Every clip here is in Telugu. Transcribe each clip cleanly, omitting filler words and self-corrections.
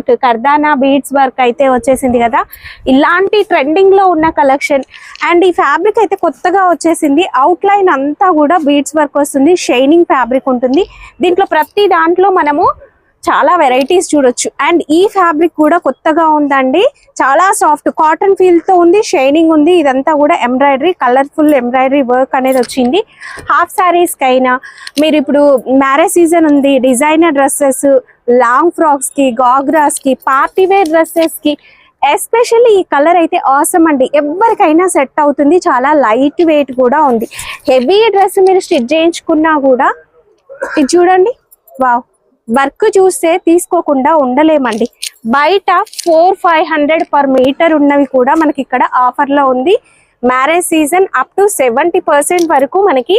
వర్క్, కర్దానా బీడ్స్ వర్క్ అయితే వచ్చేసింది కదా. ఇలాంటి ట్రెండింగ్ లో ఉన్న కలెక్షన్. అండ్ ఈ ఫ్యాబ్రిక్ అయితే కొత్తగా వచ్చేసింది. అవుట్ లైన్ అంతా కూడా బీడ్స్ వర్క్ వస్తుంది, షైనింగ్ ఫ్యాబ్రిక్ ఉంటుంది. దీంట్లో ప్రతి దాంట్లో మనము చాలా వెరైటీస్ చూడొచ్చు. అండ్ ఈ ఫ్యాబ్రిక్ కూడా కొత్తగా ఉందండి, చాలా సాఫ్ట్ కాటన్ ఫీల్ తో ఉంది, షైనింగ్ ఉంది. ఇదంతా కూడా ఎంబ్రాయిడరీ, కలర్ఫుల్ ఎంబ్రాయిడరీ వర్క్ అనేది వచ్చింది. హాఫ్ సారీస్ కైనా, మీరు ఇప్పుడు మ్యారేజ్ సీజన్ ఉంది, డిజైనర్ డ్రెస్సెస్, లాంగ్ ఫ్రాక్స్ కి, గాగ్రాస్ కి, పార్టీ వేర్ డ్రెస్సెస్ కి ఎస్పెషల్లీ ఈ కలర్ అయితే ఆసమ్ అండి. ఎవరికైనా సెట్ అవుతుంది. చాలా లైట్ వెయిట్ కూడా ఉంది. హెవీ డ్రెస్ మీరు స్టిచ్ చేయించుకున్నా కూడా ఇది చూడండి, వావ్, వర్క్ చూస్తే తీసుకోకుండా ఉండలేమండి. బయట 400-500 పర్ మీటర్ ఉన్నవి కూడా మనకి ఇక్కడ ఆఫర్ లో ఉంది. మ్యారేజ్ సీజన్ అప్ టు 70% వరకు మనకి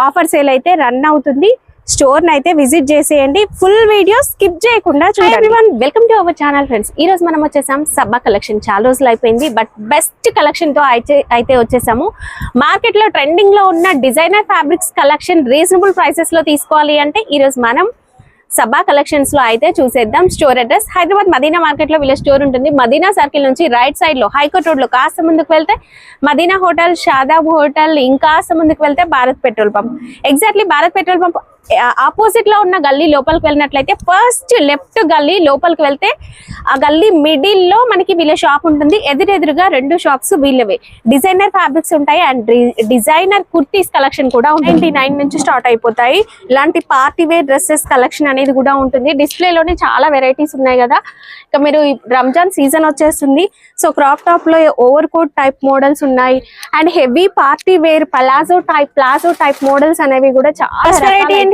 ఆఫర్ సేల్ అయితే రన్ అవుతుంది. స్టోర్ అయితే విజిట్ చేసేయండి. ఫుల్ వీడియో స్కిప్ చేయకుండా చూడండి. Welcome to our channel friends. ఈ రోజు మనం వచ్చేసాం సబ్బా కలెక్షన్. చాలా రోజులు అయిపోయింది, బట్ బెస్ట్ కలెక్షన్ తో అయితే వచ్చేసాము. మార్కెట్ లో ట్రెండింగ్ లో ఉన్న designer fabrics collection reasonable prices లో తీసుకోవాలి అంటే ఈ రోజు మనం సబ్బా కలెక్షన్స్ లో అయితే చూసేద్దాం. Store address Hyderabad Madina market లో వీళ్ళ స్టోర్ ఉంటుంది. మదీనా సర్కిల్ నుంచి రైట్ సైడ్ లో హైకోర్ట్ రోడ్ లో కాస్త ముందుకు వెళ్తే మదీనా హోటల్, షాదాబ్ హోటల్, ఇంకాస్త ముందుకు వెళ్తే Bharat petrol pump. Exactly Bharat petrol pump opposite లో ఉన్న గల్లీ లోపలికి వెళ్ళినట్లయితే ఫస్ట్ లెఫ్ట్ గల్లీ లోపలికి వెళ్తే ఆ గల్లీ మిడిల్ లో మనకి వీళ్ళ షాప్ ఉంటుంది. ఎదురెదురుగా 2 షాప్స్ వీళ్ళవే. డిజైనర్ ఫ్యాబ్రిక్స్ ఉంటాయి అండ్ డిజైనర్ కుర్తీస్ కలెక్షన్ కూడా 99 నుంచి స్టార్ట్ అయిపోతాయి. ఇలాంటి పార్టీ వేర్ డ్రెస్సెస్ కలెక్షన్ అనేది కూడా ఉంటుంది. డిస్ప్లే లోనే చాలా వెరైటీస్ ఉన్నాయి కదా. ఇక మీరు రంజాన్ సీజన్ వచ్చేస్తుంది, సో క్రాప్ టాప్ లో ఓవర్ కోట్ టైప్ మోడల్స్ ఉన్నాయి. And heavy party wear palazzo type models అనేవి కూడా చాలా వెరైటీ.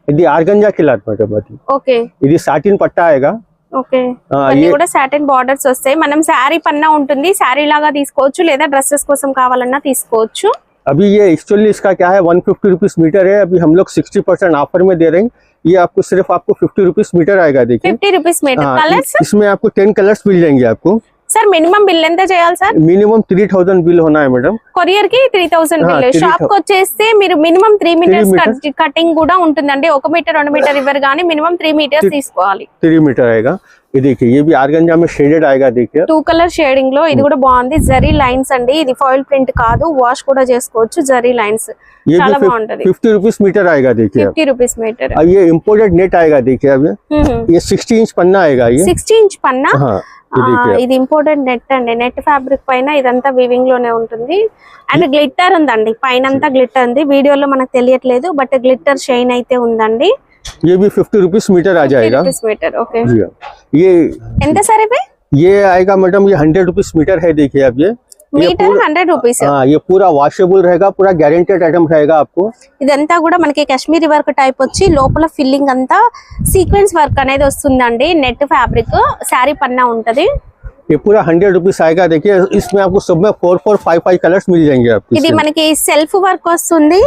ఇది ఆర్గంజా క్లాత్ మేడం. ఓకే, ఇది సాటిన్ పట్టా ఆయేగా. ఓకే, ఇవన్నీ కూడా సాటిన్ బార్డర్స్ వస్తాయి. మనం శారీ పన్నా ఉంటుంది, శారీ లాగా తీసుకోవచ్చు, లేదా డ్రెస్సెస్ కోసం కావాలన్నా తీసుకోవచ్చు. अभी ये एक्चुअली इसका क्या है 150 रुपीज मीटर है. अभी हम लोग 60% ऑफर में दे रहे हैं. ये आपको सिर्फ 50 रुपीज मीटर आएगा. देखिए 50 रुपीस मीटर. कलर्स इसमें आपको 10 कलर्स मिल जाएंगे आपको. సార్ మినిమం బిల్ ఎంత చేయాలి సార్? మినిమం 3000 బిల్ होना है మేడం. కొరియర్ కి 3000 బిల్. షాప్ కి వచ్చేస్తే మీరు మినిమం 3 మీటర్స్ కటింగ్ కూడా ఉంటుందండి. 1 మీటర్ 2 మీటర్ ఇవ్వరు కానీ మినిమం 3 మీటర్స్ తీసుకోవాలి. 3 मीटर आएगा. ये देखिए ये भी आर्गेंजा में शेडेड आएगा. देखिए 2 కలర్ షేడింగ్ లో ఇది కూడా బాగుంది. జరీ లైన్స్ అండి, ఇది ఫాయిల్ ప్రింట్ కాదు, వాష్ కూడా చేసుకోవచ్చు. జరీ లైన్స్ చాలా బాగుంటది. 50 रुपीस मीटर आएगा. देखिए 50 रुपीस मीटर. ये इम्पोर्टेड नेट आएगा. देखिए अब ये 60 इंच पन्ना आएगा. ये 60 इंच పన్నా. ఇది ఇంపోర్టెంట్ నెట్ అండి. నెట్ ఫ్యాబ్రిక్ పైన ఇదంతా వీవింగ్ లోనే ఉంటుంది. అండ్ గ్లిట్టర్ ఉందండి, పైన అంతా గ్లిట్టర్ ఉంది. వీడియోలో మనకు తెలియట్లేదు, బట్ గ్లిట్టర్ షైన్ అయితే ఉందండి. ये भी 50 रुपीस मीटर आ जाएगा. 50 मीटर. ओके, ये ఎంత సరే ये आएगा मैडम. ये 100 रुपीस मीटर है. देखिए अब ये मीटर 100 रुपीस. ये पूरा वॉशेबल रहेगा, पूरा गारंटेड आइटम रहेगा आपको. ఇదంతా కూడా మనకి కాశ్మీరీ వర్క్ టైప్ వచ్చి లోపల ఫిల్లింగ్ అంతా సీక్వెన్స్ వర్క్ అనేది వస్తుందండి. నెట్ ఫ్యాబ్రిక్, శారీ పన్నా ఉంటది. ये पूरा 100 रुपीस आएगा. देखिए इसमें आपको सब में 4-5 कलर्स मिल जाएंगे आपको. ఇది మనకి సెల్ఫ్ వర్క్ వస్తుంది.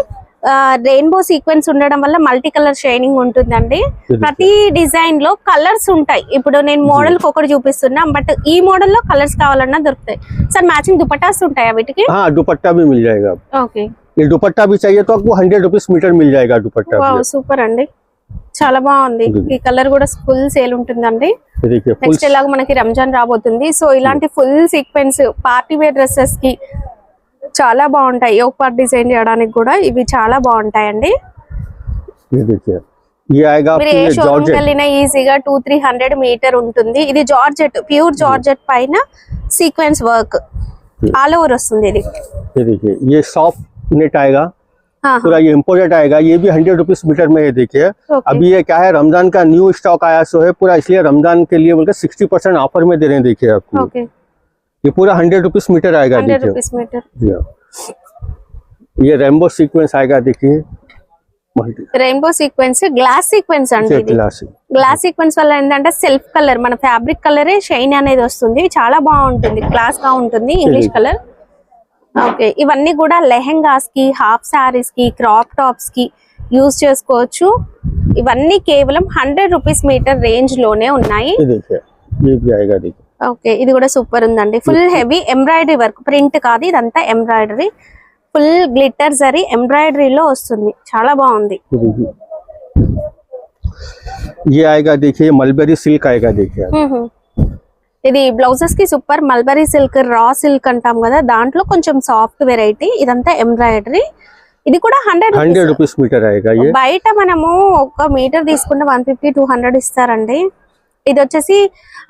రెయిన్బో సీక్వెన్స్ ఉండడం వల్ల మల్టీ కలర్ షైనింగ్ ఉంటుందండి. ప్రతి డిజైన్ లో కలర్స్ ఉంటాయి. ఇప్పుడు నేను మోడల్ కి ఒకటి చూపిస్తున్నా, బట్ ఈ మోడల్ లో కలర్స్ కావాలన్నా దొరుకుతాయి. సార్ మ్యాచింగ్ దుపట్టాస్ ఉంటాయా వీటికి? हाँ दुपट्टा भी मिल जाएगा. ఓకే, ये दुपट्टा भी चाहिए तो आपको 100 रुपीस मीटर मिल जाएगा दुपट्टा. వావ్, సూపర్ అండి, చాలా బాగుంది. ఈ కలర్ కూడా ఫుల్ సేల్ ఉంటుందండి. నెక్స్ట్ ఇలాగ మనకి రంజాన్ రాబోతుంది, సో ఇలాంటి full sequence party wear dresses కి చాలా బాగుంటాయి. యోగ్ పార్ట్ డిజైన్ చేయడానికి కూడా ఇవి చాలా బాగుంటాయండి. మీరు ఏ షోరూమ్ కి వెళ్ళినా ఈజీగా 200-300 మీటర్ ఉంటుంది. ఇది జార్జెట్, ప్యూర్ జార్జెట్ పైన సీక్వెన్స్ వర్క్ ఆల్ ఓవర్ వస్తుంది. ఇది ये सॉफ्ट नेट आएगा, पूरा ये इम्पोर्टेड आएगा. ये भी 100 रुपीस मीटर में है. देखिए अभी ये क्या है, रमजान का न्यू स्टॉक आया सो है पूरा, इसलिए रमजान के लिए बोलकर 60% ऑफर में दे रहे हैं. देखिए आपको ये पूरा 100 रुपीस मीटर आएगा. 100 रुपीस मीटर. ये रेनबो सीक्वेंस आएगा. देखिए రెయిన్బో సీక్వెన్స్, గ్లాస్ సీక్వెన్స్ అండి. గ్లాస్ సీక్వెన్స్ వల్ల ఏంటంటే సెల్ఫ్ కలర్, మన ఫ్యాబ్రిక్ కలరే షైన్ అనేది వస్తుంది. చాలా బాగుంటుంది, క్లాస్ గా ఉంటుంది. English colour. ఓకే, ఇవన్నీ కూడా లెహెంగాస్ కి, హాఫ్ సారీస్ కి, క్రాప్ టాప్స్ కి యూజ్ చేసుకోవచ్చు. ఇవన్నీ కేవలం 100 రూపీస్ మీటర్ రేంజ్ లోనే ఉన్నాయి. ఓకే, ఇది కూడా సూపర్ ఉందండి. Full heavy embroidery work, print కాదు ఇదంతా ఎంబ్రాయిడరీ. ఫుల్ గ్లిటర్ జరీ ఎంబ్రాయిడరీలో వస్తుంది, చాలా బాగుంది. ये आएगा देखिए मलबेरी सिल्क आएगा देखिए आप। ఇది బ్లౌజెస్ కి super mulberry silk raw silk అంటాం కదా, దాంట్లో కొంచెం సాఫ్ట్ వెరైటీ. ఇదంతా ఎంబ్రాయిడరీ. ఇది కూడా 100 रुपीस मीटर आएगा ये। బయట మనము ఒక మీటర్ తీసుకుంటే 150-200 ఇస్తారండి. ఇది వచ్చేసి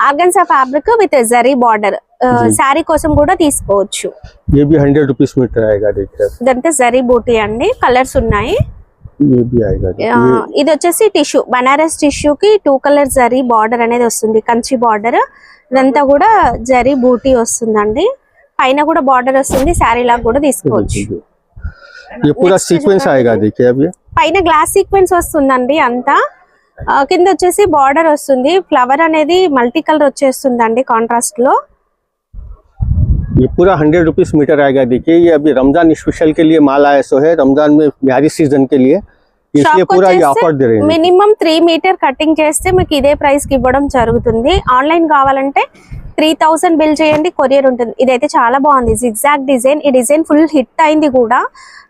organza fabric with zari border. Sari కోసం కూడా తీసుకోవచ్చు. ये भी 100 रुपीस मीटर आएगा देखिए। ఇదంతా జరీ బూటీ అండి. కలర్స్ ఉన్నాయి. ये भी आएगा ఇది వచ్చేసి టిష్యూ, బనారస్ టిష్యూ కి 2 కలర్ జరీ బార్డర్ అనేది వస్తుంది, కంచి బార్డర్. ఇదంతా కూడా జరీ బూటీ వస్తుందండి. పైన కూడా బార్డర్ వస్తుంది, శారీ లాగా కూడా తీసుకోవచ్చు. ये पूरा सीक्वेंस आएगा देखिए अब। ये పైన గ్లాస్ సీక్వెన్స్ వస్తుందండి అంతా. కింద వచ్చేసి బార్డర్ వస్తుంది. ఫ్లవర్ అనేది మల్టీ కలర్ వచ్చేస్తుందండి కాంట్రాస్ట్ లో. ये पूरा 100 रुपीस मीटर आएगा देखिए। ये अभी रमजान स्पेशल के लिए माल आया सो है, रमजान में मैरिज सीजन के लिए, इसलिए पूरा ये ऑफर दे रहे हैं। మినిమం 3 మీటర్ కటింగ్ చేస్తే మీకు ఇదే ప్రైస్ కి ఇవ్వడం జరుగుతుంది. ఆన్లైన్ కావాలంటే 3000 బిల్ చేయండి, కొరియర్ ఉంటుంది. ఇదైతే చాలా బాగుంది, జిగ్జాగ్ డిజైన్. ఈ డిజైన్ ఫుల్ హిట్ అయింది కూడా.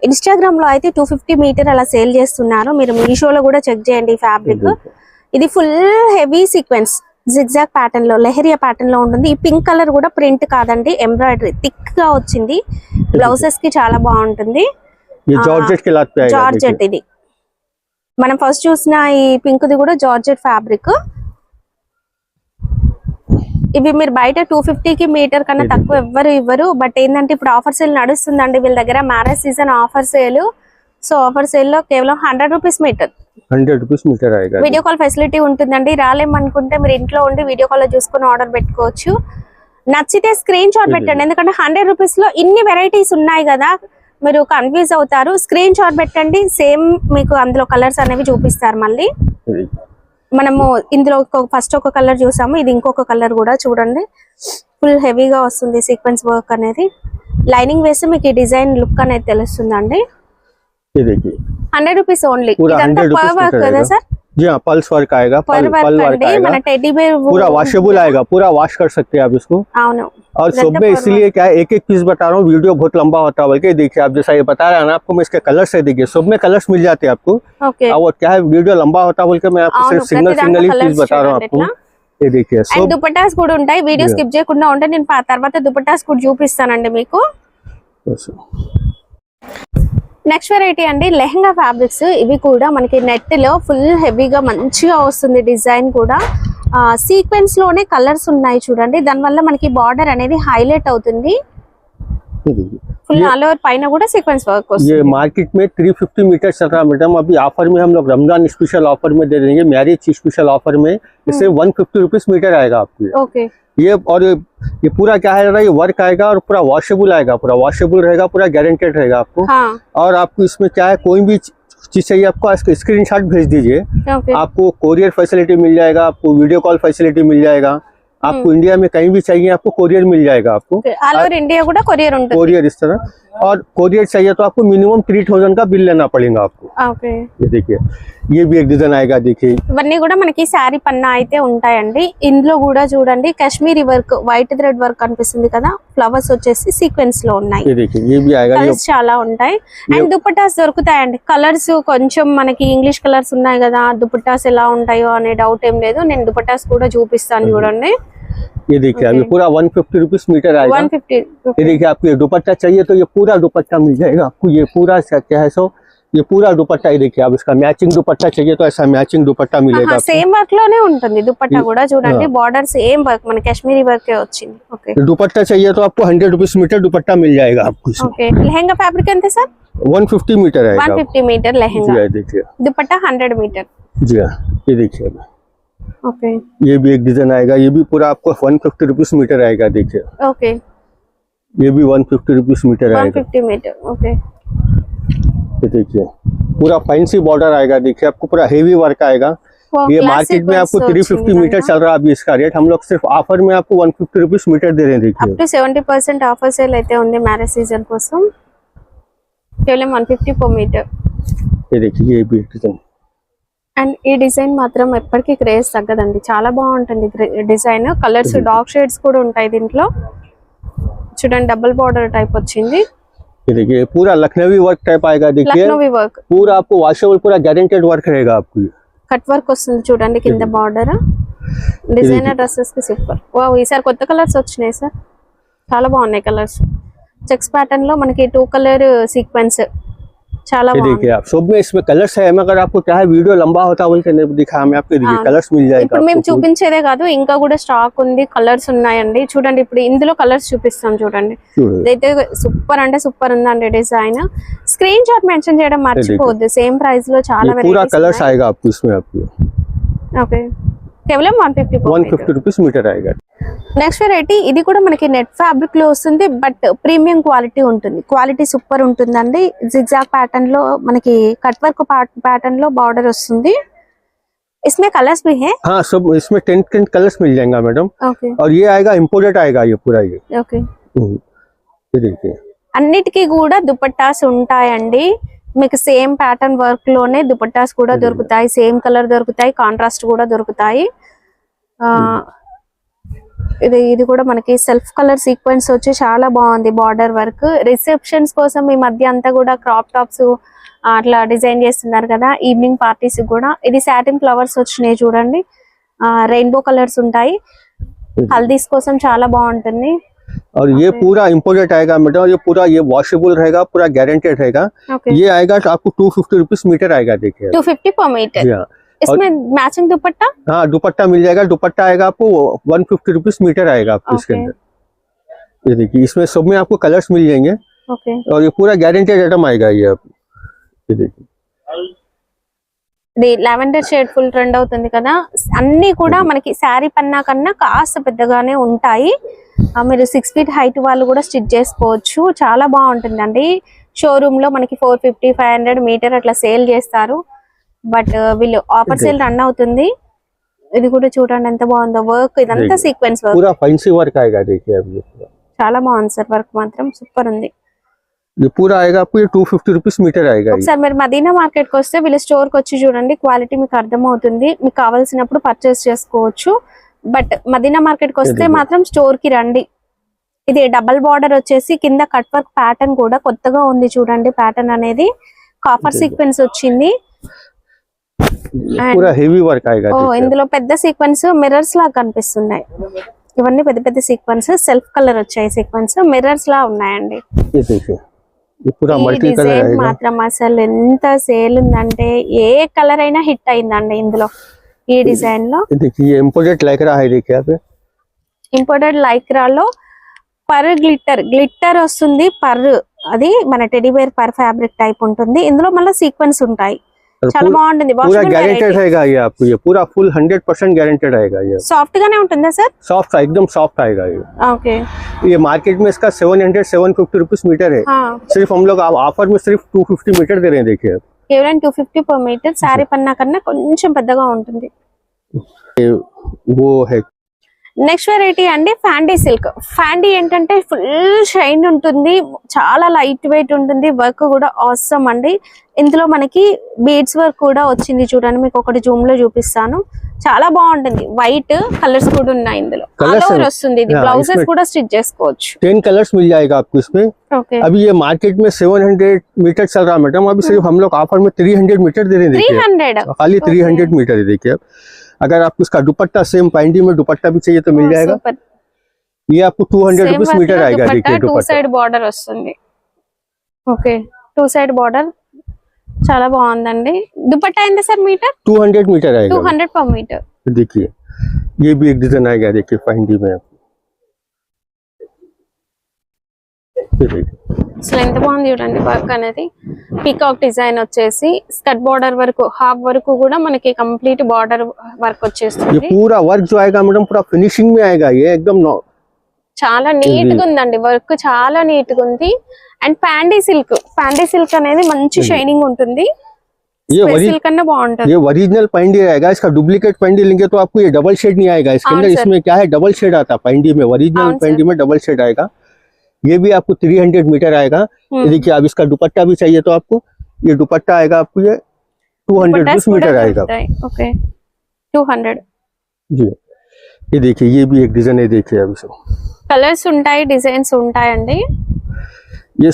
ఇన్స్టాగ్రామ్ లో అయితే 250 మీటర్ అలా సేల్ చేస్తున్నారు. మీరు మీషోలో కూడా చెక్ చేయండి ఈ ఫ్యాబ్రిక్. ఇది full heavy sequence zigzag pattern లో, లెహరియా ప్యాటర్న్ లో ఉంటుంది. ఈ పింక్ కలర్ కూడా ప్రింట్ కాదండి, ఎంబ్రాయిడరీ థిక్ గా వచ్చింది. బ్లౌజెస్ కి చాలా బాగుంటుంది. జార్జెట్ ఇది మనం ఫస్ట్ చూసిన ఈ పింక్ ది కూడా జార్జెట్ ఫ్యాబ్రిక్. ఇవి మీరు బయట 250 కి మీటర్ కన్నా తక్కువ ఎవ్వరు ఇవ్వరు. బట్ ఏంటంటే ఇప్పుడు ఆఫర్ సేల్ నడుస్తుందండి వీళ్ళ దగ్గర, marriage season offer sale. So offer sale లో కేవలం 100 రూపీస్ మీటర్. 100 रुपीस मीटर आएगा। వీడియో కాల్ ఫెసిలిటీ ఉంటుందండి. రాలేమనుకుంటే మీరు ఇంట్లో ఉండి వీడియో కాల్ లో చూసుకుని ఆర్డర్ పెట్టుకోవచ్చు. నచ్చితే స్క్రీన్ షాట్ పెట్టండి, ఎందుకంటే 100 రూపీస్ లో ఇన్ని వెరైటీస్ ఉన్నాయి కదా, మీరు కన్ఫ్యూజ్ అవుతారు. స్క్రీన్ షాట్ పెట్టండి, సేమ్ మీకు అందులో కలర్స్ అనేవి చూపిస్తారు. మళ్ళీ మనము ఇందులో ఫస్ట్ ఒక కలర్ చూసాము, ఇది ఇంకొక కలర్ కూడా చూడండి. ఫుల్ హెవీగా వస్తుంది సీక్వెన్స్ వర్క్ అనేది. లైనింగ్ వేస్తే మీకు ఈ డిజైన్ లుక్ అనేది తెలుస్తుందండి. ये देखिए 100 రూపీస్ ఓన్లీ. पूरा 100 పర్ వర్క్ रुपीस కదా సార్? जी हाँ, पल्स वर्क आएगा, పర్ पल వర్క్ वर्क అండి. आएगा, మన టెడ్డీ బేర్ पूरा वॉशेबल आएगा, पूरा वॉश कर सकते हैं आप इसको। అవును. और सब में इसलिए क्या है, एक एक पीस बता रहा हूँ, वीडियो बहुत लंबा होता है। बल्कि देखिए आप जैसा ये बता रहा है ना आपको, मैं इसके कलर्स है देखिए, सब में कलर्स मिल जाते हैं आपको। ఓకే. और क्या है वीडियो लंबा होता है बोल के मैं आपको सिर्फ सिंगल सिंगल ही पीस बता रहा हूँ आपको। ये देखिए అండ్ सब దుపట్టాస్ కూడా ఉంటాయి. వీడియో స్కిప్ చేయకుండా ఉంటే నేను తర్వాత దుపట్టాస్ కూడా చూపిస్తానండి మీకు. నెక్స్ట్ వెరైటీ అండి లెహంగా ఫ్యాబ్రిక్స్. ఇవి కూడా మనకి నెట్ లో ఫుల్ హెవీగా మంచిగా వస్తుంది. డిజైన్ కూడా సీక్వెన్స్ లోనే కలర్స్ ఉన్నాయి చూడండి, దాని వల్ల మనకి బార్డర్ అనేది హైలైట్ అవుతుంది. फुल ऑल ओवर पाइना కూడా सीक्वेंस वर्क ये मार्केट में 350 मीटर चल रहा है मैडम। अभी ऑफर में हम लोग रमजान स्पेशल ऑफर में दे देंगे, मैरिज स्पेशल ऑफर में इससे 150 रुपीस मीटर आएगा आपको। ओके। ये और ये पूरा क्या है, ये वर्क आएगा और पूरा वॉशेबल आएगा, पूरा वॉशेबल रहेगा, पूरा गारंटेड रहेगा आपको। हाँ। और आपको इसमें क्या है, कोई भी चीज चाहिए आपको इसका स्क्रीनशॉट भेज दीजिए। ओके। आपको कोरियर फैसिलिटी मिल जाएगा, आपको वीडियो कॉल फैसिलिटी मिल जाएगा, आपको इंडिया में कहीं भी चाहिए आपको कोरियर मिल जाएगा आपको। ऑल ओवर इंडिया కూడా కొరియర్ ఉంటుంది। कोरियर इस तरह, और कोरियर चाहिए तो आपको मिनिमम 3000 का बिल लेना पड़ेगा आपको। ओके। ये देखिए ये भी एक डिजाइन आएगा देखिए। ఇవన్నీ కూడా మనకి సారీ పన్నా అయితే ఉంటాయండి। ఇందులో కూడా చూడండి Kashmiri work, white thread work కనిపిస్తుంది కదా, ఫ్లవర్స్ వచ్చేసి సీక్వెన్స్ లో ఉన్నాయి। ये देखिए ये भी आएगा। కలర్స్ చాలా ఉంటాయి అండ్ దుపట్టాస్ దొరుకుతాయండి। కలర్స్ కొంచెం మనకి ఇంగ్లీష్ కలర్స్ ఉన్నాయి కదా, దుపట్టాస్ ఎలా ఉంటాయో అనే డౌట్ ఏం లేదు, నేను దుపట్టాస్ కూడా చూపిస్తాను చూడండి। ये देखिए अभी पूरा 150 रुपीस मीटर आएगा। 150। ये देखिए आपको ये दुपट्टा चाहिए तो ये पूरा दुपट्टा मिल जाएगा आपको। ये पूरा क्या है सो ये पूरा दुपट्टा, ये देखिए आप इसका मैचिंग दुपट्टा चाहिए तो ऐसा मैचिंग दुपट्टा मिलेगा। సేమ్ వర్క్ లోనే ఉంటుంది దుపట్టా కూడా చూడండి, బార్డర్ సేమ్ వర్క్ మన కాశ్మీరీ వర్క్ వచ్చింది। ఓకే। दुपट्टा चाहिए तो आपको 100 रुपीस मीटर दुपट्टा मिल जाएगा आपको। ఓకే। లెహంగా ఫ్యాబ్రిక్ ఎంత సార్? 150 मीटर आएगा। 150 మీటర్ లెహంగా। जी देखिए दुपट्टा 100 मीटर। जी हाँ ये देखिए ओके। ये भी एक डिजाइन आएगा, ये भी पूरा आपको 150 रुपीस मीटर आएगा देखिए। ओके। ये भी 150 रुपीस मीटर आएगा। 150 मीटर। ओके। ये देखिए पूरा फैंसी बॉर्डर आएगा देखिए, आपको पूरा हेवी वर्क आएगा। ये मार्केट में आपको 350 मीटर चल रहा है अभी इसका रेट, हम लोग सिर्फ ऑफर में आपको 150 रुपीस मीटर दे रहे हैं देखिए। అప్ టు 70% ఆఫర్ సేల్ అయితే ఉంది మ్యారేజ్ సీజన్ కోసం, కేవలం 150 per మీటర్। ये देखिए ये भी डिजाइन, అండ్ ఈ డిజైన్ మాత్రం ఎప్పటికీ క్రేజ్ తగ్గదండి, చాలా బాగుంటుంది డిజైన్। కలర్స్ డార్క్ షేడ్స్ కూడా ఉంటాయి దీంట్లో చూడండి, డబుల్ బార్డర్ టైప్ వచ్చింది। ये देखिए पूरा लखनवी वर्क टाइप आएगा देखिए, లక్నోవి వర్క్ पूरा आपको वॉशेबल, पूरा गारंटेड वर्क रहेगा आपको। కట్ వర్క్ వస్తుంది చూడండి కింద బార్డర్. డిజైనర్ డ్రెస్సెస్ కి సూపర్. వావ్, ఈసారి కొత్త కలర్స్ వచ్చినాయి సార్, చాలా బాగున్నాయి కలర్స్. చెక్స్ ప్యాటర్న్ లో మనకి 2 కలర్ సీక్వెన్స్ చాలా ये బాగుంది. देखिए आप सब में इसमें कलर्स है, मगर आपको क्या है वीडियो लंबा होता है बोल के नहीं दिखा हमें, आपको देखिए कलर्स मिल जाएगा ఇప్పుడు మేము आपको। చూపించేదే కాదు, ఇంకా కూడా స్టాక్ ఉంది, కలర్స్ ఉన్నాయండి. చూడండి ఇప్పుడు ఇందులో కలర్స్ చూపిస్తాం చూడండి. ఇదైతే సూపర్ అంటే సూపర్ ఉందండి డిజైన్. స్క్రీన్ షాట్ మెన్షన్ చేయడం మర్చిపోవద్దు. సేమ్ ప్రైస్ లో చాలా ये पूरा कलर्स आएगा आपको इसमें, आपको ఓకే కేవలం 150 रुपीस मीटर आएगा। నెక్స్ట్ వెరైటీ ఇది కూడా మనకి నెట్ ఫ్యాబ్రిక్ లో వస్తుంది, బట్ ప్రీమియం క్వాలిటీ ఉంటుంది. క్వాలిటీ సూపర్ ఉంటుందండి. జిగ్జాగ్ ప్యాటర్న్ లో మనకి కట్ వర్క్ ప్యాటర్న్ లో బార్డర్ వస్తుంది. इसमें कलर्स भी है? हाँ सब इसमें 10 कलर्स मिल जाएगा मैडम। ओके और ये आएगा इम्पोर्टेड आएगा ये पूरा ये। ओके ये देखिए అన్నిటికీ కూడా దుపట్టాస్ ఉంటాయండి. మీకు సేమ్ ప్యాటర్న్ వర్క్ లోనే దుపట్టాస్ కూడా దొరుకుతాయి, సేమ్ కలర్ దొరుకుతాయి, కాంట్రాస్ట్ కూడా దొరుకుతాయి. ఇది కూడా మనకి సెల్ఫ్ కలర్ సీక్వెన్స్ వచ్చి చాలా బాగుంది. బార్డర్ వర్క్ రిసెప్షన్స్ కోసం ఈ మధ్య అంతా కూడా క్రాప్ టాప్స్ అట్లా డిజైన్ చేస్తున్నారు కదా, ఈవినింగ్ పార్టీస్ కూడా. ఇది సాటిన్ ఫ్లవర్స్ వచ్చినాయి చూడండి, రెయిన్బో కలర్స్ ఉంటాయి. హల్దీస్ కోసం చాలా బాగుంటుంది. और ये पूरा इम्पोर्टेड आएगा मैडम, ये पूरा ये वॉशेबल रहेगा, पूरा गारंटेड रहेगा। ये आएगा तो आपको 250 रुपीस मीटर आएगा। देखिए 250 पर मीटर। इसमें मैचिंग दुपट्टा? हाँ दुपट्टा मिल जाएगा। दुपट्टा आएगा आपको 150 रुपीस मीटर आएगा आपको इसके अंदर। ये देखिए इसमें सब में आपको कलर्स मिल जाएंगे। और ये पूरा गारंटेड आइटम आएगा ये आपको। ये देखिए లావెండర్ షేడ్ ఫుల్ ట్రెండ్ అవుతుంది కదా, అన్ని కూడా మనకి శారీ పన్నా కన్నా కాస్త పెద్దగానే ఉంటాయి. మీరు 6 ఫీట్ హైట్ వాళ్ళు కూడా స్టిచ్ చేసుకోవచ్చు. చాలా బాగుంటుందండి. షోరూమ్ లో మనకి 450-500 మీటర్ అట్లా సేల్ చేస్తారు, బట్ వీళ్ళు ఆఫర్ సేల్ రన్ అవుతుంది. ఇది కూడా చూడండి ఎంత బాగుందో వర్క్. ఇదంతా సీక్వెన్స్ వర్క్, पूरा फैंसी वर्क आएगा। देखिए अब ये చాలా బాగుంది సార్, వర్క్ మాత్రం సూపర్ ఉంది. ये पूरा आएगा आपको 250 रुपीस मीटर आएगा। ఒకసారి మీరు మదీనా మార్కెట్ కి వస్తే వీళ్ళ స్టోర్ కి వచ్చి చూడండి, క్వాలిటీ మీకు అర్థమవుతుంది. మీకు కావాల్సినప్పుడు పర్చేస్ చేసుకోవచ్చు, బట్ మదీనా మార్కెట్ కి వస్తే మాత్రం స్టోర్ కి రండి. ఇది డబల్ బార్డర్ వచ్చేసి కింద కట్ వర్క్ ప్యాటర్న్ కూడా కొత్తగా ఉంది చూడండి. ప్యాటర్న్ అనేది కాపర్ సీక్వెన్స్ వచ్చింది. पूरा हेवी वर्क आएगा। ఇందులో పెద్ద సీక్వెన్స్ మిర్రర్స్ లా కనిపిస్తున్నాయి. ఇవన్నీ పెద్ద పెద్ద సీక్వెన్స్, సెల్ఫ్ కలర్ వచ్చాయి సీక్వెన్స్, మిర్రర్స్ లా ఉన్నాయండి. ये पूरा मल्टी कलर आएगा। మాత్రం అసలు ఎంత సేల్ ఉందంటే ఏ కలర్ అయినా హిట్ అయిందండి ఇందులో. ఈ డిజైన్ లో देखिए इंपोर्टेड लाइक्रा है। देखिए आप ఇంపోర్టెడ్ లైక్రాలో పర్ గ్లిట్టర్ వస్తుంది. పర్ అది మన టెడీ బేర్ పర్ ఫ్యాబ్రిక్ టైప్ ఉంటుంది. ఇందులో మళ్ళీ సీక్వెన్స్ ఉంటాయి. చాలా బాగుంటుంది. पूरा गारंटेड रहेगा ये आपको। ये पूरा फुल 100% गारंटेड आएगा। ये సాఫ్ట్ గానే ఉంటుందా సార్? सॉफ्ट एकदम सॉफ्ट आएगा ये। ఓకే ये मार्केट में इसका 700-750 रुपीस मीटर है। सिर्फ हम लोग ऑफर में सिर्फ 250 मीटर दे रहे हैं। देखिए కేవలం 250 పర్ మీటర్. సారీ పన్నా కన్నా కొంచెం పెద్దగా ఉంటుంది. वो है నెక్స్ట్ వెరైటీ అండి ఫ్యాండీ సిల్క్. ఫ్యాండీ ఏంటంటే ఫుల్ షైన్ ఉంటుంది, చాలా లైట్ వెయిట్ ఉంటుంది, వర్క్ కూడా ఆసమ్ అండి. ఇందులో మనకి బీడ్స్ వర్క్ కూడా వచ్చింది చూడండి, మీకు ఒకటి జూమ్ లో చూపిస్తాను. చాలా బాగుంటుంది. వైట్ కలర్స్ కూడా ఉన్నాయి ఇందులో. ఆల్ ఓవర్ వస్తుంది. ఇది బ్లౌజెస్ కూడా స్టిచ్ చేసుకోవచ్చు. 10 कलर्स मिल जाएगा आपको इसमें। अभी ये मार्केट में 700 मीटर चल रहा है मैडम, अभी सिर्फ हम लोग ऑफर में 300 मीटर दे रहे हैं। 300 खाली 300 मीटर है। देखिए अगर आपको इसका दुपट्टा सेम पैंटी में दुपट्टा भी चाहिए तो मिल जाएगा। ये आपको 200 रुपीस मीटर आएगा। देखिए టూ సైడ్ బార్డర్ వస్తుంది. ఓకే 2 సైడ్ బార్డర్ చాలా బాగుందండి. దుపట్టా ఎంత సార్ మీటర్? 200 मीटर आएगा। 200 पर मीटर। देखिए ये भी एक डिजाइन आएगा। देखिए पैंटी में అసలు ఎంత బాగుంది చూడండి వర్క్ అనేది. పీకాక్ డిజైన్ వచ్చేసి స్కర్ట్ బార్డర్ వరకు హాఫ్ వరకు కూడా మనకి కంప్లీట్ బార్డర్ వర్క్ వచ్చేస్తుంది. ये पूरा वर्क जो आएगा मैडम पूरा फिनिशिंग में आएगा। ये एकदम చాలా నీట్ గా ఉందండి వర్క్, చాలా నీట్ గా ఉంది. అండ్ ప్యాండీ సిల్క్ అనేది మంచి షైనింగ్ ఉంటుంది. సిల్క్ కన్నా బాగుంటుంది. ये ओरिजिनल पैंडी आएगा। इसका डुप्लीकेट पैंडी लेंगे तो आपको ये डबल शेड नहीं आएगा इसके अंदर। इसमें क्या है डबल शेड आता है पैंडी में। ओरिजिनल पैंडी में डबल शेड आएगा। ये भी आपको 300 मीटर आएगा। देखिए अब इसका दुपट्टा भी चाहिए तो आपको ये दुपट्टा आएगा आपको ये 200 मीटर आएगा। ओके 200 जी। ये देखिए ये भी एक डिजाइन है। देखिए अब इसमें कलर्स ఉంటాయి, డిజైన్స్ ఉంటాయండి. ये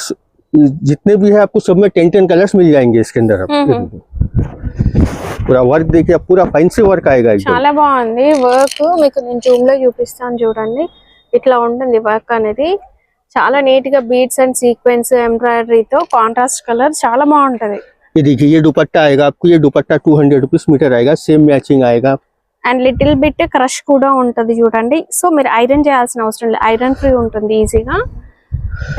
जितने भी है आपको सब में 10 कलर्स मिल जाएंगे इसके अंदर। पूरा वर्क देखिए, पूरा फैंसी वर्क आएगा एकदम। చాలా బాగుంది వర్క్. మీకు నేను జూమ్ లో చూపిస్తాను చూడండి. ఇట్లా ఉంటుంది వర్క్ అనేది. చాలా నీట్ గా బీడ్స్ అండ్ సీక్వెన్స్ ఎంబ్రాయిడరీతో కాంట్రాస్ట్ కలర్ చాలా బాగుంటది. ये देखिए, ये दुपट्टा आएगा आपको, ये दुपट्टा 200 रुपीस मीटर आएगा, सेम मैचिंग आएगा। అండ్ లిటిల్ బిట్ క్రష్ కూడా ఉంటది చూడండి. సో మీరు ఐరన్ చేయాల్సిన అవసరం లేదు, ఐరన్ ఫ్రీ ఉంటుంది ఈజీగా.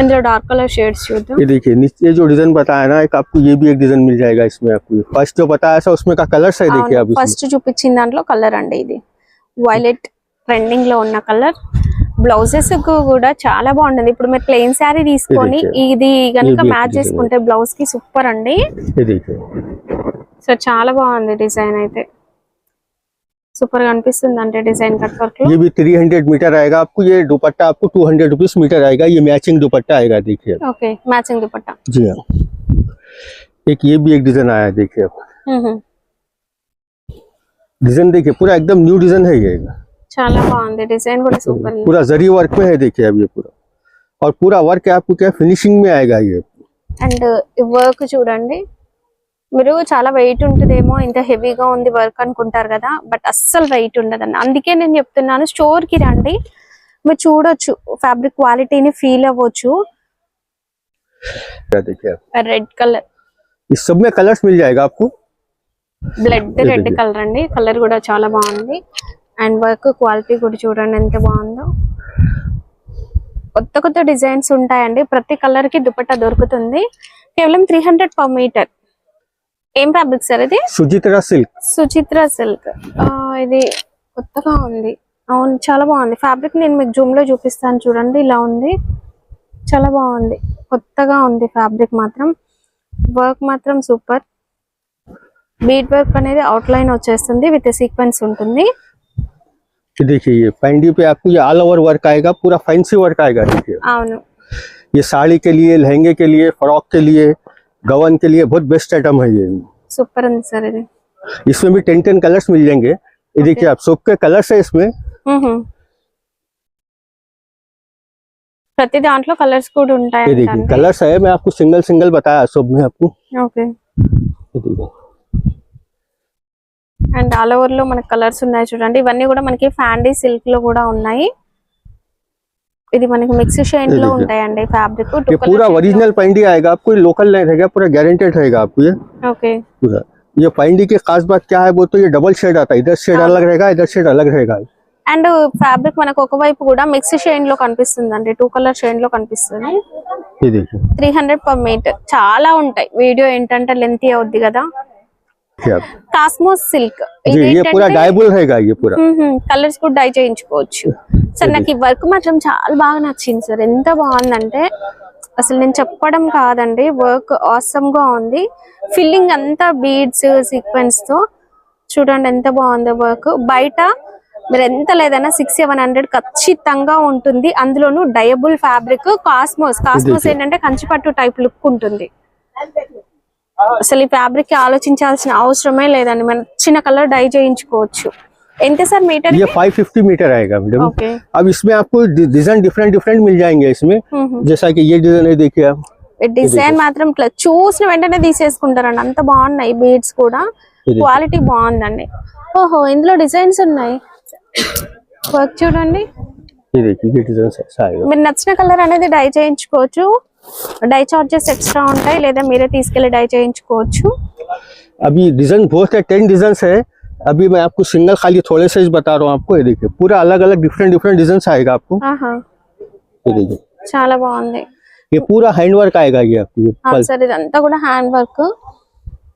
ఇందులో డార్క్ కలర్ షేడ్స్ చూద్దాం. ये देखिए नीचे जो डिजाइन बताया ना, एक आपको ये भी एक डिजाइन मिल जाएगा इसमें। आपको फर्स्ट जो बताया था उसमें का कलर है, देखिए आप ఫస్ట్ చూపించిన దాంట్లో కలర్ అండి ఇది. వైలెట్ ట్రెండింగ్ లో ఉన్న కలర్. బ్లౌజెస్ కూడా చాలా బాగుంటుంది. ఇప్పుడు మీరు ప్లెయిన్ శారీ తీసుకొని ఇది గనుక మ్యాచ్ చేసుకుంటే బ్లౌజ్ కి సూపర్ అండి. ये देखिए, సో చాలా బాగుంది డిజైన్ అయితే. సూపర్ గా అనిపిస్తుంది అంటే డిజైన్ కట్ వర్క్ లో. ये भी 300 मीटर आएगा आपको। ये दुपट्टा आपको 200 रुपीस मीटर आएगा, ये मैचिंग दुपट्टा आएगा, देखिए। Okay matching dupatta. जी हाँ, एक ये भी एक डिजाइन आया, देखिए आप डिजाइन देखिए, पूरा एकदम न्यू डिजाइन है ये। చాలా బాగుంది డిజైన్ కూడా సూపర్. पूरा जरी वर्क में है, देखिए अब ये पूरा, और पूरा वर्क आपको क्या फिनिशिंग में आएगा ये। అండ్ ఈ వర్క్ చూడండి. మీరు చాలా వెయిట్ ఉంటుందేమో, ఇంత హెవీగా ఉంది వర్క్ అనుకుంటారు కదా, బట్ అస్సలు వెయిట్ ఉండదండి. అందుకే నేను చెప్తున్నాను స్టోర్ కి రండి, మీరు చూడొచ్చు ఫ్యాబ్రిక్ క్వాలిటీని ఫీల్ అవ్వచ్చు. देखिए రెడ్ కలర్, इस सब में कलर्स मिल जाएगा आपको। బ్లడ్ రెడ్ కలర్ అండి. కలర్ కూడా చాలా బాగుంది. అండ్ వర్క్ క్వాలిటీ కూడా చూడండి ఎంత బాగుందో. కొత్త కొత్త డిజైన్స్ ఉంటాయండి. ప్రతి కలర్ కి దుపట్టా దొరుకుతుంది. కేవలం 300 per మీటర్. ఏం ఫ్యాబ్రిక్ సార్ ఇది? సుచిత్ర సిల్క్. సుచిత్ర సిల్క్. ఇది కొత్తగా ఉంది. అవును చాలా బాగుంది ఫ్యాబ్రిక్. నేను మీకు జూమ్ లో చూపిస్తాను చూడండి. ఇలా ఉంది, చాలా బాగుంది, కొత్తగా ఉంది ఫ్యాబ్రిక్ మాత్రం. వర్క్ మాత్రం సూపర్. బీడ్ వర్క్ అనేది అవుట్ లైన్ వచ్చేస్తుంది, విత్ సీక్వెన్స్ ఉంటుంది. देखिए ये पैंडी पे आपको ये ऑल ओवर वर्क आएगा, पूरा फैंसी वर्क आएगा, देखिए। అవును ये साड़ी के लिए, लहंगे के लिए, फ्रॉक के लिए, गवन के लिए बहुत बेस्ट आइटम है ये। సూపర్ ఉంది సార్ ఇది. इसमें भी 10 कलर्स मिल जाएंगे। ये देखिए आप, सब के कलर्स है इसमें। ప్రతి దాంట్లో కలర్స్ కూడా ఉంటాయి. ये देखिए कलर्स है, मैं आपको सिंगल सिंगल बताया सब में आपको। ఓకే. అండ్ ఆల్ ఓవర్ లో మనకి కలర్స్ ఉన్నాయి చూడండి. ఇవన్నీ కూడా మనకి ఫ్యాండీ సిల్క్ లో కూడా ఉన్నాయి. ఇది మనకి మిక్స్ షైన్ లో ఉంటాయండి ఫ్యాబ్రిక్. ये पूरा ओरिजिनल पैंडी आएगा आपको, लोकल नहीं रहेगा, पूरा गारंटेड रहेगा आपको ये। ఓకే. पूरा ये पैंडी की खास बात क्या है, वो तो ये डबल शेड आता है, इधर शेड अलग रहेगा, इधर शेड अलग रहेगा। అండ్ ఫ్యాబ్రిక్ మనకు ఒకవైపు కూడా మిక్స్ షైన్ లో కనిపిస్తుంది అండి, 2 కలర్ షైన్ లో కనిపిస్తుంది. ये देखिए 300 per మీటర్. చాలా ఉంటాయి. వీడియో ఏంటంటే లెంతీ అవుద్ది కదా. Cosmos silk. जी, ये पूरा डाइबल रहेगा ये पूरा। కలర్స్ కూడా డై చేయించుకోవచ్చు. సార్ నాకు ఈ వర్క్ మాత్రం చాలా బాగా నచ్చింది సార్. ఎంత బాగుందంటే అసలు నేను చెప్పడం కాదండి, వర్క్ ఆసమ్ గా ఉంది. ఫిల్లింగ్ అంతా బీడ్స్ సీక్వెన్స్ తో చూడండి ఎంత బాగుందో వర్క్. బయట మీరు ఎంత లేదన్నా 600-700 ఖచ్చితంగా ఉంటుంది. అందులోనూ డయబుల్ ఫ్యాబ్రిక్. కాస్మోస్ ఏంటంటే కంచిపట్టు టైప్ లుక్ ఉంటుంది. అసలు ఈ ఫ్యాబ్రిక్ కి ఆలోచించాల్సిన అవసరమే లేదండి. మన చిన్న కలర్ డై చేయించుకోవచ్చు. ఎంత సార్ మీటర్? ये 550 मीटर आएगा मैडम। ఓకే. अब इसमें आपको डिजाइन डिफरेंट मिल जाएंगे इसमें। जैसा कि ये डिजाइन है, देखिए आप, డిజైన్ మాత్రం ఇట్లా చూసిన వెంటనే తీసేసుకుంటారండి, అంత బాగున్నాయి. బీడ్స్ కూడా క్వాలిటీ బాగుందండి. ఓహో ఇందులో డిజైన్స్ ఉన్నాయి. వర్క్ చూడండి. ये देखिए ये डिजाइन ऐसा आएगा। మీరు నచ్చిన కలర్ అనేది డై చేయించుకోవచ్చు. డై చార్జెస్ ఎక్స్ట్రా ఉంటాయి, లేదా మీరే తీసుకెళ్లి డై చేయించుకోవచ్చు. अभी डिजाइन बहुत है, 10 डिजाइन है। अभी मैं आपको सिंगल खाली थोड़े से बता रहा हूँ आपको। ये देखिए पूरा अलग अलग डिफरेंट डिजाइन आएगा आपको। ఆహా ये देखिए చాలా బాగుంది. ये पूरा हैंड वर्क आएगा ये आपको। సార్ ఇదంతా కూడా హ్యాండ్ వర్క్.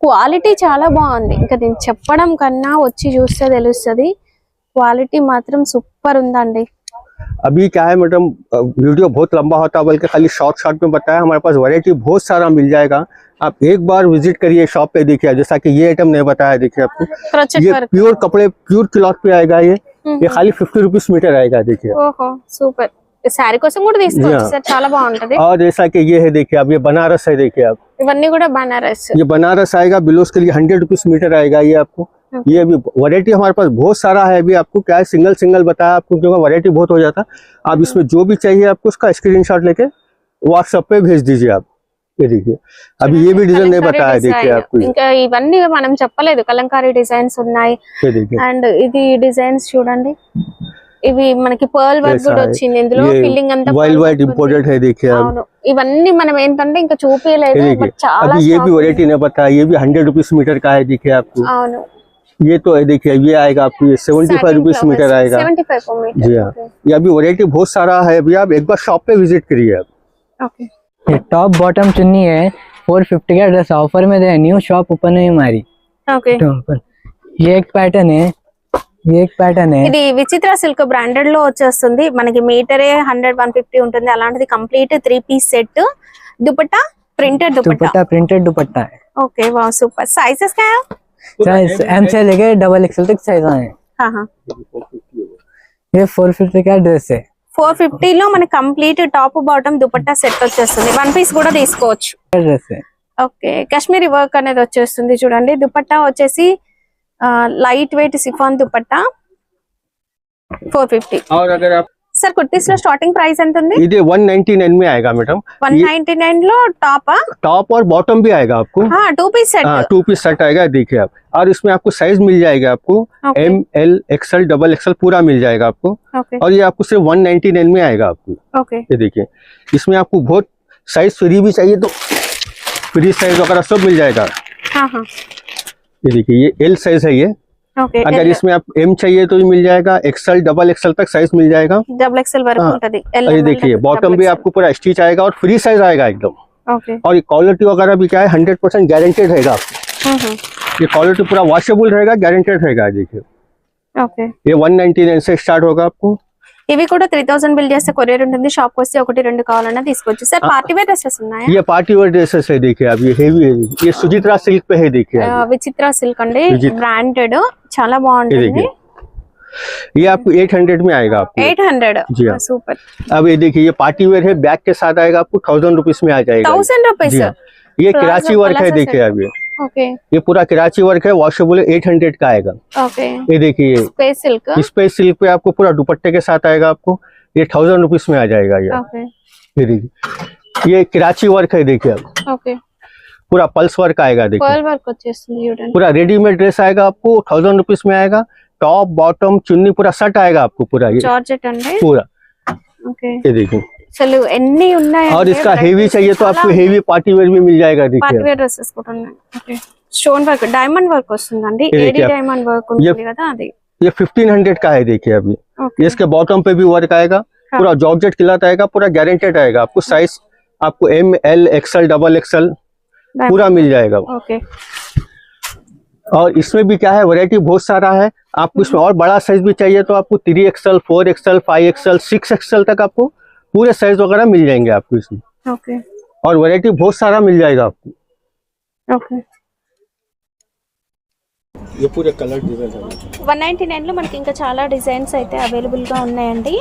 క్వాలిటీ చాలా బాగుంది. ఇంకా నేను చెప్పడం కన్నా వచ్చి చూస్తే తెలుస్తుంది. క్వాలిటీ మాత్రం సూపర్ ఉందండి. अभी क्या है मैडम, वीडियो बहुत लंबा होता है, बल्कि खाली शॉर्ट में बताया। हमारे पास वैरायटी बहुत सारा मिल जाएगा। आप एक बार विजिट करिए शॉप पे, देखिए। जैसा कि ये आइटम नहीं बताया, देखिए आपको क्रोचेट ये वर्क. प्योर कपड़े, प्योर क्लॉथ पे आएगा ये खाली 50 रुपीस मीटर आएगा, देखिए। ఓహో సూపర్. శారీ కోసం కూడా తీసుకోవచ్చు సార్, చాలా బాగుంటది. और जैसा कि ये है, देखिए आप, ये बनारस है, देखिए आप, ఇవన్నీ కూడా బనారస్. ये बनारस आएगा। बिलोज के लिए 100 रुपीस मीटर आएगा ये आपको। ये अभी वैरायटी हमारे पास बहुत सारा है। अभी आपको क्या है, सिंगल बताया आपको, क्योंकि वैरायटी बहुत हो जाता। आप इसमें जो भी चाहिए आपको उसका स्क्रीनशॉट लेके व्हाट्सएप पे भेज दीजिए आप। ये देखिए अभी ये भी डिजाइन नहीं बताया, देखिए आपको ఇంకా ఇవన్నీ మనం చెప్పలేదు, కలంకారీ డిజైన్స్ ఉన్నాయి. ये देखिए అండ్ ఇది డిజైన్స్ చూడండి, ఇవి మనకి పర్ల్ వర్క్ కూడా వచ్చింది ఇందులో, ఫిల్లింగ్ అంతా वर्ल्ड वाइड इम्पोर्टेड है, देखिए आप అవును. ఇవన్నీ మనం ఏంటంటే ఇంకా చూపించలేదు, ये బట్ देखिए చాలా अभी ये भी वैरायटी नहीं बताया, ये भी 100 रुपीज मीटर का है, देखिए आपको అవును. ये तो है, देखिए ये आएगा आपको, ये 75 रुपीज मीटर आएगा 75 per meter. जी हाँ. ये अभी वैरायटी बहुत सारा है, अभी आप एक बार शॉप पे विजिट करिए आप. ओके. ये टॉप बॉटम चुन्नी है 450 का ड्रेस ऑफर में दे, न्यू शॉप ओपन हुई हमारी. ఓకే. ये एक पैटर्न है, ये एक पैटर्न है. ఇది విచిత్ర సిల్క్ బ్రాండెడ్ లో వచ్చేస్తుంది, మనకి మీటరే 100-150 ఉంటుంది. అలాంటిది complete 3 piece set, dupatta printed dupatta. Dupatta printed dupatta है. ओके वाह सुपर. साइजेस क्या है? साइज एम से लेके डबल एक्सएल तक साइज है. हाँ हाँ. ये 450 का ड्रेस है. 450 లో మనకి complete top bottom dupatta set వచ్చేస్తుంది. 1 పీస్ కూడా తీసుకోవచ్చు. ड्रेस है. ఓకే. కాశ్మీరీ వర్క్ అనేది వచ్చేస్తుంది చూడండి. దుపట్టా వచ్చేసి లైట్ వెయిట్ సిఫాన్ దుపట్టా 450. और अगर आप సార్ కుర్తీస్ లో స్టార్టింగ్ ప్రైస్ ఎంత ఉంది? ये 199 में आएगा मैडम, 199 లో టాపా? टॉप और बॉटम भी आएगा आपको. हाँ 2 पीस सेट. हाँ 2 पीस सेट आएगा, देखिए आप. और इसमें आपको साइज मिल जाएगा आपको, Okay. M L XL double XL पूरा मिल जाएगा आपको. ओके और ये आपको सिर्फ 199 में आएगा आपको. ओके. ये देखिए इसमें आपको बहुत साइज फ्री भी चाहिए तो फ्री साइज वगैरह सब मिल जाएगा. हाँ हाँ. ये देखिए ये एल साइज है ये. ఓకే. अगर इसमें आप एम चाहिए तो भी मिल जाएगा, एक्सएल डबल एक्सएल तक साइज मिल जाएगा. डबल एक्सएल वరకు हाँ. ఉంటది. और ये देखिए बॉटम भी आपको पूरा स्टिच आएगा और फ्री साइज आएगा एकदम. ओके. और ये क्वालिटी वगैरह भी क्या है 100% गारंटेड रहेगा आपको. ये क्वालिटी पूरा वॉशेबल रहेगा, गारंटेड रहेगा. देखिए ओके. ये 199 से स्टार्ट होगा आपको. ఇవి కూడా 3000 బిల్ చేస్తే కొరియర్ ఉంటుంది. షాప్ వస్తే 1-2 కావాలన్నా తీసుకోవచ్చు. సార్ పార్టీ వేర్ డ్రెస్సెస్ ఉన్నాయా? ये पार्टी वेयर ड्रेसेस है, देखिए आप ये हेवी है, ये सुचित्रा सिल्क पे है, देखिए आप. విచిత్ర సిల్క్ అండి, విచిత్ర. బ్రాండెడ్, చాలా ये బాగుంటుంది. देखिए ये आपको 800 में आएगा आपको. 800. जी हाँ. సూపర్. अब ये देखिए ये पार्टी वेयर है, बैग के साथ आएगा आपको 1000 रुपीज में आ जाएगा. 1000 రూపీస్. जी हाँ. ये प्लाजो कराची वर्क है, प्लाजो देखिए अब ఓకే ये पूरा कराची वर्क है, वॉशेबल है, 800 का आएगा. ఓకే. ये देखिए స్పేస్ సిల్క్. इस पे सिल्क पे आपको पूरा दुपट्टे के साथ आएगा आपको, ये 1000 रुपीज में आ जाएगा. ఓకే ये देखिए ये कराची वर्क है, देखिए अब ఓకే. पूरा पल्स वर्क आएगा. देखिए పర్ల్ వర్క్ వచ్చేస్తుంది చూడండి. पूरा रेडीमेड ड्रेस आएगा आपको 1000 रुपीज में आएगा. टॉप बॉटम चुन्नी पूरा सेट आएगा आपको पूरा, ये జార్జెట్ అండి. पूरा. ఓకే. ये देखिए అసలు ఎన్ని ఉన్నాయి. और इसका हेवी चाहिए तो आपको हेवी पार्टी वेयर भी मिल जाएगा. పార్టీ देखिए వేర్ డ్రెస్సెస్ కూడా ఉన్నాయి. Okay. Stone work, diamond work వస్తుందండి. ये ఏడి देखिए आप- డైమండ్ వర్క్ ఉంటుంది కదా అది. ये 1500 का है, देखिए अभी ఓకే. ये इसके बॉटम पे भी वर्क आएगा, पूरा जॉर्जेट क्लॉथ आएगा, पूरा गारंटेड आएगा आपको. साइज आपको M L XL double XL पूरा मिल जाएगा. ఓకే. और इसमें भी क्या है वैरायटी बहुत सारा है. आपको इसमें और बड़ा साइज भी चाहिए तो आपको 3XL 4XL 5XL 6XL तक आपको पूरे साइज वगैरह मिल जाएंगे आपको इसमें. ఓకే. और वैरायटी बहुत सारा मिल जाएगा आपको. ఓకే. ये पूरे कलर डिजाइन है. 199 లో మనకి ఇంకా చాలా డిజైన్స్ అయితే అవైలబుల్ గా ఉన్నాయండి.